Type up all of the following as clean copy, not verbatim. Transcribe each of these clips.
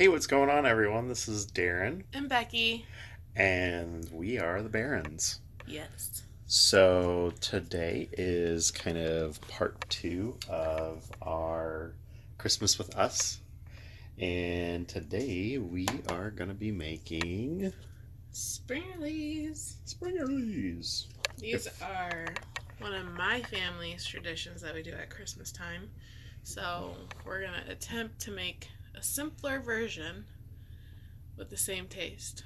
Hey, what's going on, everyone? This is Darren, And Becky. and we are the Barons. Yes. So, today is kind of part two of our Christmas with Us. And today we are going to be making Springerlies. Springerlies. These are one of my family's traditions that we do at Christmas time. So we're going to attempt to make a simpler version with the same taste.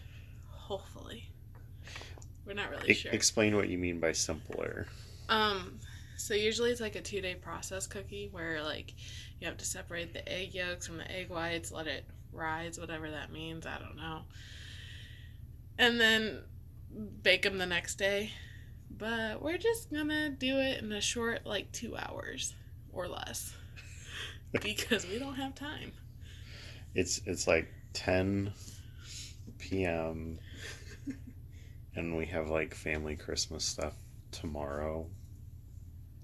Hopefully. We're not really sure. Explain what you mean by simpler. So usually it's like a 2-day process cookie where like you have to separate the egg yolks from the egg whites, let it rise, whatever that means, I don't know. And then bake them the next day. But we're just gonna do it in a short, like 2 hours or less. Because we don't have time. It's like 10 p.m. and we have like family Christmas stuff tomorrow.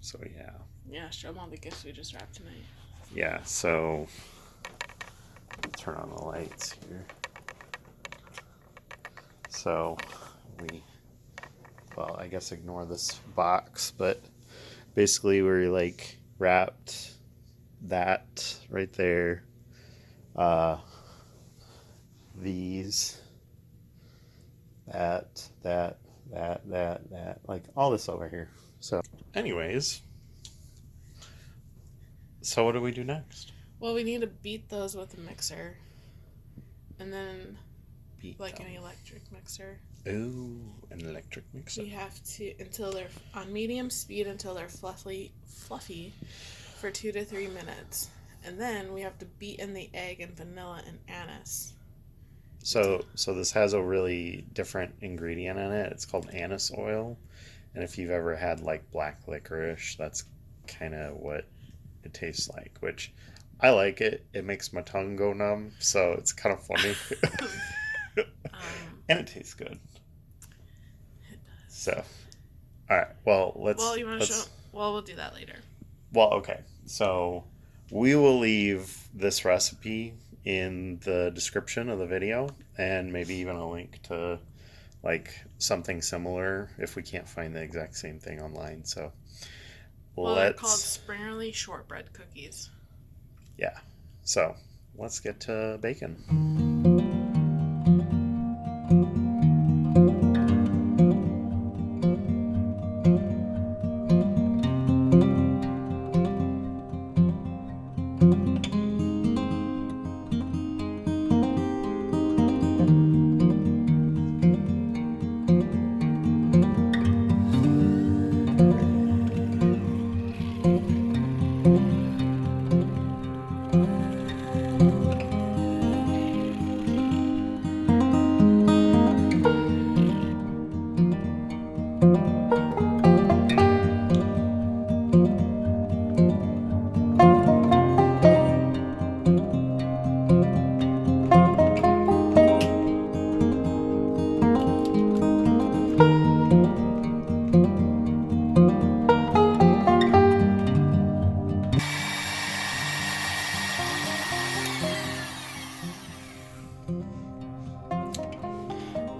So yeah. Yeah, show them all the gifts we just wrapped tonight. Yeah, so turn on the lights here. So I guess ignore this box, but basically we like wrapped that right there. These, that, like all this over here. So anyways, so what do we do next? Well, we need to beat those with a mixer. And then like an electric mixer. Ooh, an electric mixer. We have to until they're on medium speed until they're fluffy for 2 to 3 minutes. And then we have to beat in the egg and vanilla and anise. So this has a really different ingredient in it. It's called anise oil. And if you've ever had like black licorice, that's kind of what it tastes like, which I like it. It makes my tongue go numb, so it's kind of funny. And it tastes good. It does. So, all right. Well, you want to show? Well, we'll do that later. Well, okay. So we will leave this recipe in the description of the video, and maybe even a link to like something similar if we can't find the exact same thing online. So they're called Springerly shortbread cookies. Yeah. So let's get to bacon.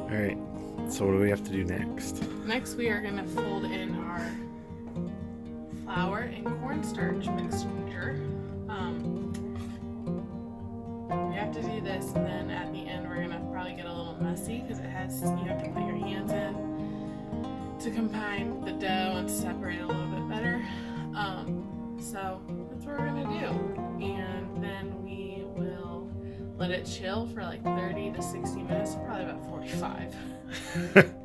Alright, so what do we have to do next? Next, we are going to fold in our flour and cornstarch mixture. We have to do this, and then at the end, we're going to probably get a little messy because you have to put your hands in to combine the dough and separate it a little bit better. So that's what we're going to do. And then we will let it chill for like 30 to 60 minutes, probably about 45.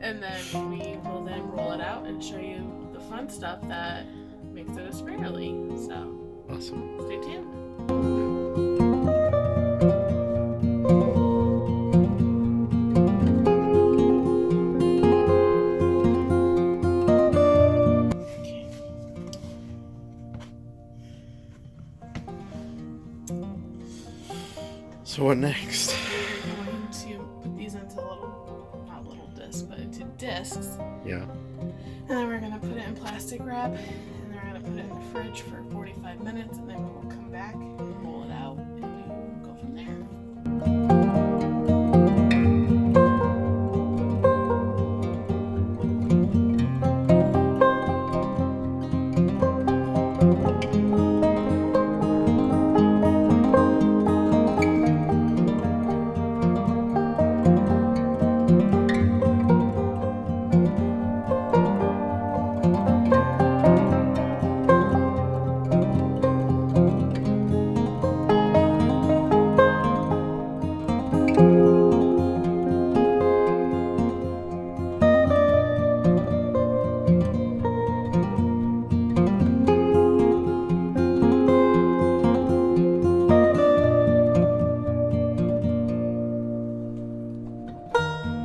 And then we will then roll it out and show you the fun stuff that makes it a Springerly. So Awesome. stay tuned. So what next? We're going to put these into into discs. Yeah. And then we're going to put it in plastic wrap, and then we're going to put it in the fridge for 45 minutes, and then we'll come back, roll it out, and we will go from there.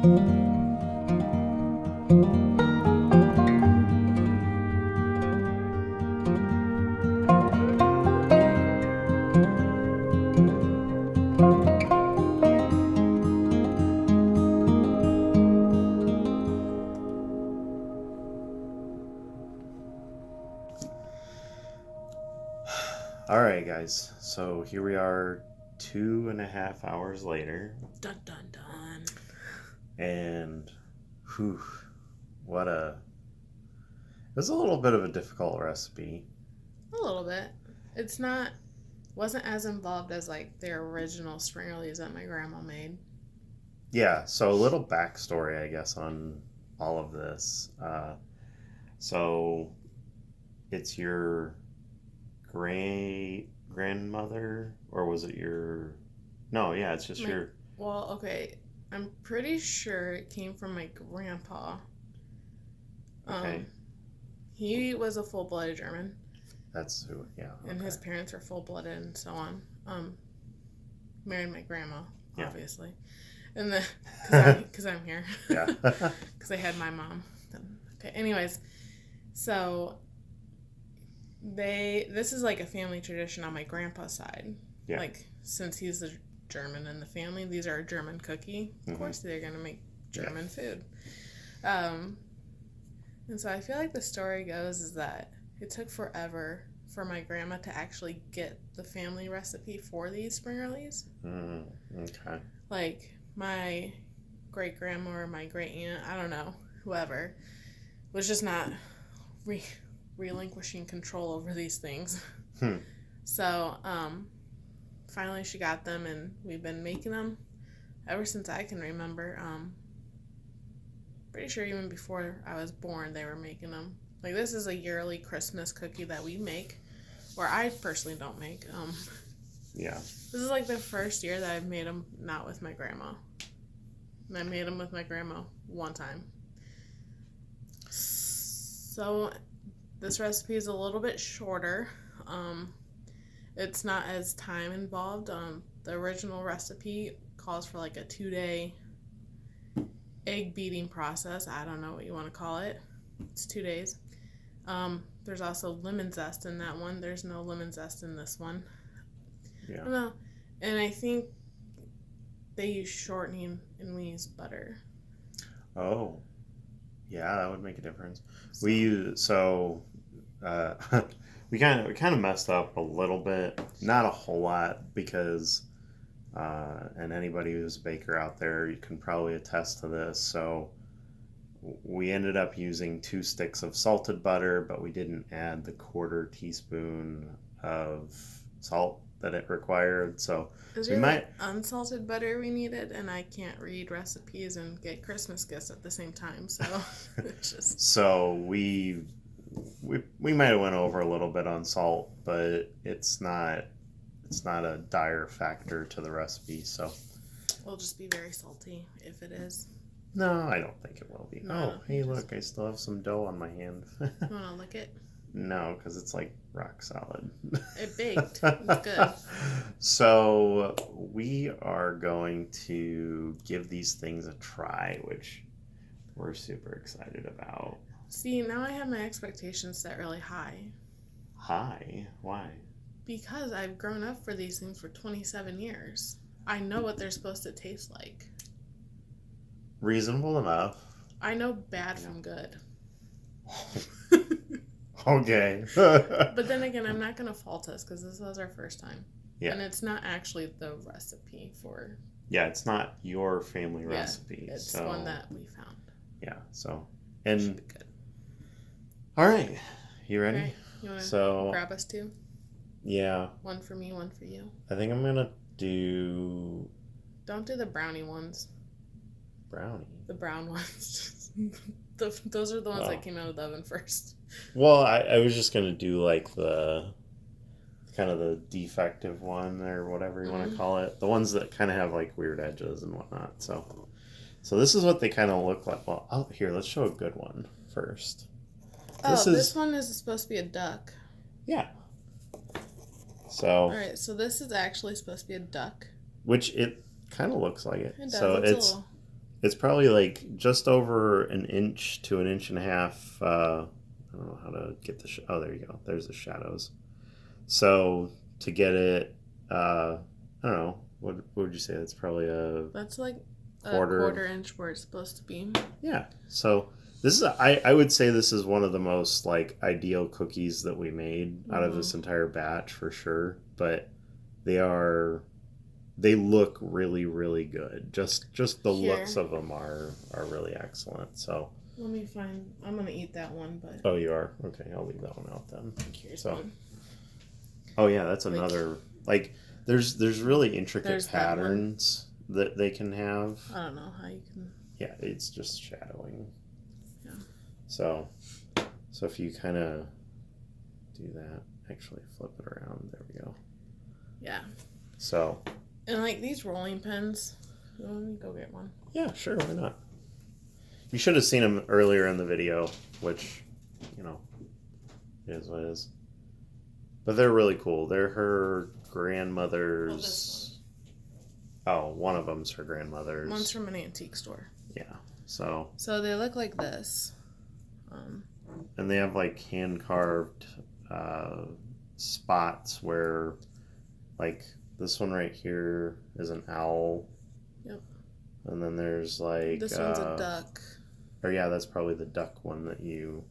All right, guys. So here we are, 2.5 hours later, Dun dun dun. and whew, what a. It was a little bit of a difficult recipe. A little bit. It's not. Wasn't as involved as like the original spring rollies that my grandma made. Yeah, so a little backstory, I guess, on all of this. So it's your great grandmother, or was it your? No, yeah, it's just My- your. Well, okay. I'm pretty sure it came from my grandpa. Okay. He was a full-blooded German, That's who. Yeah. and okay. his parents were full-blooded and so on. Married my grandma, Yeah. obviously, and then because I'm here, Yeah. because I had my mom. Okay. Anyways, so this is like a family tradition on my grandpa's side. Yeah. Like since he's the German in the family, these are a German cookie. Of Mhm. course, they're gonna make German food. And so I feel like the story goes is that it took forever for my grandma to actually get the family recipe for these spring rollies. Okay. Like my great grandma or my great aunt, I don't know, whoever, was just not relinquishing control over these things. So finally she got them, and we've been making them ever since I can remember. Pretty sure even before I was born they were making them. Like this is a yearly Christmas cookie that we make, or I personally don't make. Yeah. This is like the first year that I've made them not with my grandma. And I made them with my grandma one time. So this recipe is a little bit shorter. It's not as time involved. The original recipe calls for like a 2-day egg beating process. I don't know what you want to call it. It's 2 days. There's also lemon zest in that one. There's no lemon zest in this one. Yeah. I don't know. And I think they use shortening and we use butter. Oh. Yeah, that would make a difference. So, We use we kind of messed up a little bit, not a whole lot, because and anybody who's a baker out there, you can probably attest to this. So we ended up using 2 sticks of salted butter, but we didn't add the 1/4 teaspoon of salt that it required. So is we there might- like unsalted butter we needed? And I can't read recipes and get Christmas gifts at the same time. So it's just. So we might have went over a little bit on salt, but it's not a dire factor to the recipe. So It'll just be very salty if it is. no, I don't think it will be. No, Oh, hey, just- look, I still have some dough on my hand. You want to lick it? No, because it's like rock solid. It baked. It's good. So we are going to give these things a try, which we're super excited about. See, now I have my expectations set really high Hi, why? because I've grown up for these things for 27 years. I know what they're supposed to taste like. Reasonable enough. I know bad from good. Okay. But then again, I'm not going to fault us because this was our first time. Yeah. And it's not actually the recipe for. Yeah, it's not your family Yeah, recipe. It's so, one that we found. Yeah, so. Should And, be good. all right. You ready? Okay, you want to So, grab us 2? yeah, One for me, one for you. I think I'm going to do Don't do the brownie ones. brownie. The brown ones. Those are the ones Oh. that came out of the oven first. Well, I was just going to do like the kind of the defective one or whatever you want to call it. The ones that kind of have like weird edges and whatnot. So this is what they kind of look like. Well, here, let's show a good one first. This one is supposed to be a duck. Yeah. So, Alright, so this is actually supposed to be a duck. which it kind of looks like it. It does. So it's a little It's probably like just over an inch to an inch and a half. I don't know how to get the. Oh, there you go. There's the shadows. So to get it, I don't know. What would you say? That's probably a That's like quarter. a quarter inch where it's supposed to be. Yeah. So this is I would say this is one of the most like ideal cookies that we made out of this entire batch for sure. But they look really really good. Just the Here. looks of them are really excellent. So Let me find. I'm gonna eat that one, but oh, you are okay. I'll leave that one out then. here's So one. oh yeah, that's another like there's really intricate There's that one. patterns that they can have. I don't know how you can. Yeah, it's just shadowing. Yeah. So if you kind of do that, actually flip it around. There we go. Yeah. So. And like these rolling pins. Let me go get one. Yeah, sure. Why not? You should have seen them earlier in the video, which, you know, is what it is. But they're really cool. They're her grandmother's. Oh, one of them's her grandmother's. One's from an antique store. Yeah. So they look like this. And they have like hand carved spots where, like this one right here is an owl. Yep. And then there's like This one's a duck. Or yeah, that's probably the duck one that you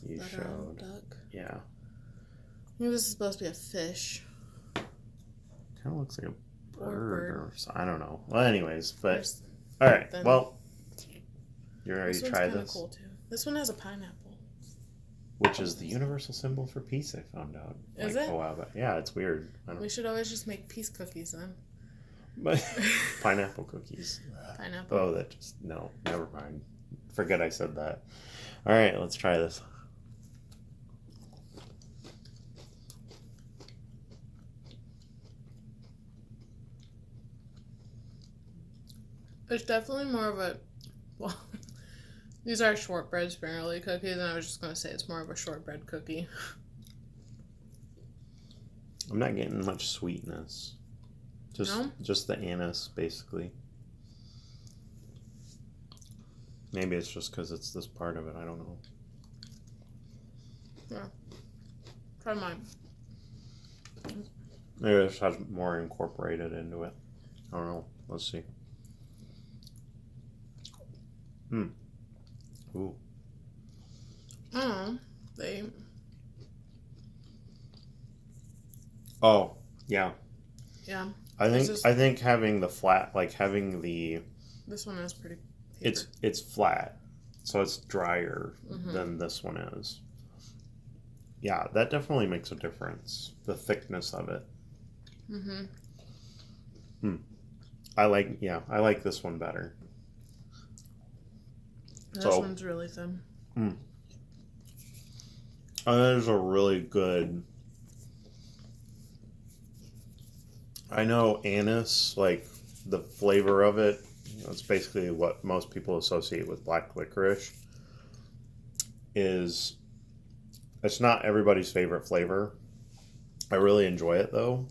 That showed. duck. Yeah. I think this is supposed to be a fish. Kind of looks like a bird or something. I don't know. Well, anyways, but all right. Well, you ready to try this? Cool too. This one has a pineapple, which is the universal symbol for peace. I found out. Is it? A while back. Yeah, it's weird. We should always just make peace cookies then. But pineapple cookies. Pineapple. Oh, that just no. Never mind. Forget I said that. All right, let's try this. It's definitely more of a, well, these are shortbread spirally cookies, and I was just going to say it's more of a shortbread cookie. I'm not getting much sweetness. Just the anise, basically. Maybe it's just because it's this part of it. I don't know. Yeah. Try mine. Maybe it just has more incorporated into it. I don't know. Let's see. Ooh. Oh, yeah. Yeah. I think having the flat, like having the. This one is pretty. Paper. It's flat, so it's drier than this one is. Yeah, that definitely makes a difference. The thickness of it. I like this one better. This one's really thin. That is a really good. I know anise, like the flavor of it, it's basically what most people associate with black licorice. It's not everybody's favorite flavor. I really enjoy it though.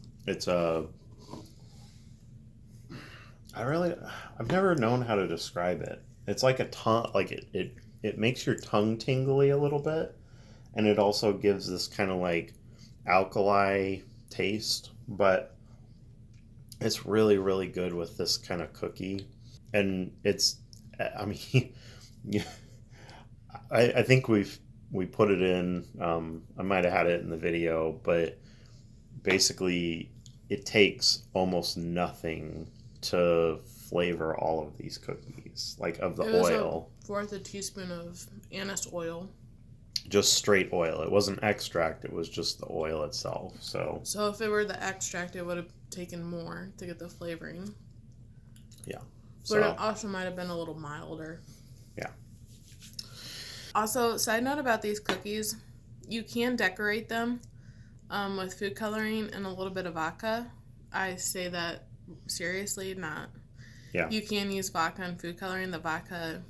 I've never known how to describe it. It's like a tongue, like it makes your tongue tingly a little bit, and it also gives this kind of like alkali taste, but it's really, really good with this kind of cookie. And I mean, I think we put it in, I might have had it in the video, but basically it takes almost nothing to flavor all of these cookies, like of the oil. A fourth a teaspoon of anise oil. Just straight oil. It wasn't extract. It was just the oil itself. So if it were the extract, it would have taken more to get the flavoring. Yeah. But it also might have been a little milder. Yeah. Also, side note about these cookies, you can decorate them with food coloring and a little bit of vodka. I say that seriously, not. Yeah. You can use vodka and food coloring. The vodka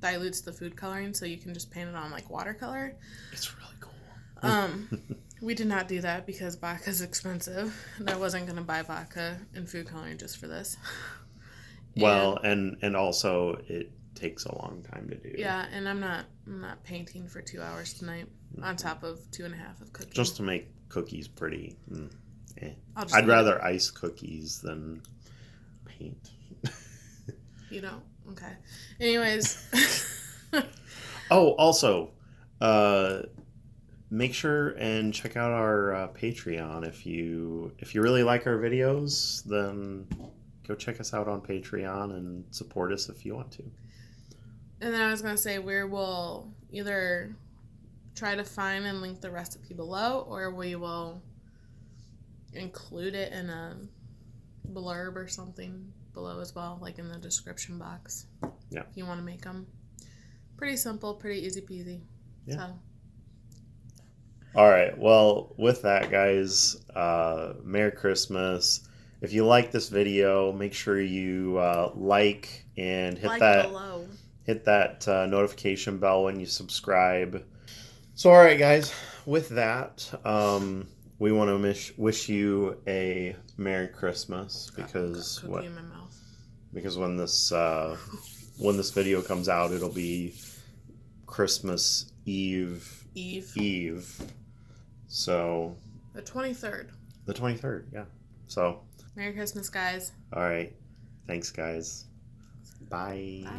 dilutes the food coloring, so you can just paint it on like watercolor. It's really cool. We did not do that because vodka is expensive, and I wasn't going to buy vodka and food coloring just for this. Well, and also it takes a long time to do. Yeah, and I'm not painting for 2 hours tonight on top of 2.5 of cooking. Just to make cookies pretty. I'd rather ice cookies than paint. You know? Okay. Anyways. Oh, also, make sure and check out our Patreon. If you really like our videos, then go check us out on Patreon and support us if you want to. And then I was going to say, we will either try to find and link the recipe below, or we will include it in a blurb or something below as well, like in the description box. Yeah. If you want to make them. Pretty simple, pretty easy peasy. Yeah. So. All right. Well, with that, guys, Merry Christmas. If you like this video, make sure you like and hit that notification bell when you subscribe. So, all right, guys, with that, we want to wish you a Merry Christmas because Cookie in my mouth. Because when this video comes out, it'll be Christmas Eve. So the 23rd. The 23rd, yeah. So Merry Christmas, guys. All right. Thanks, guys. Bye. Bye.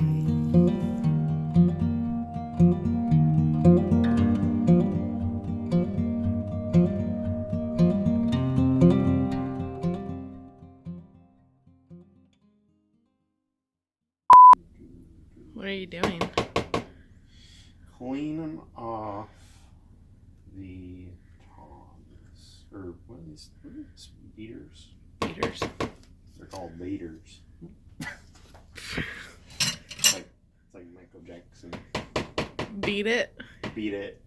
What are you doing? Clean them off the tongs. Or what are these? Beaters? Beaters. They're called beaters. It's like Michael Jackson. Beat it. Beat it.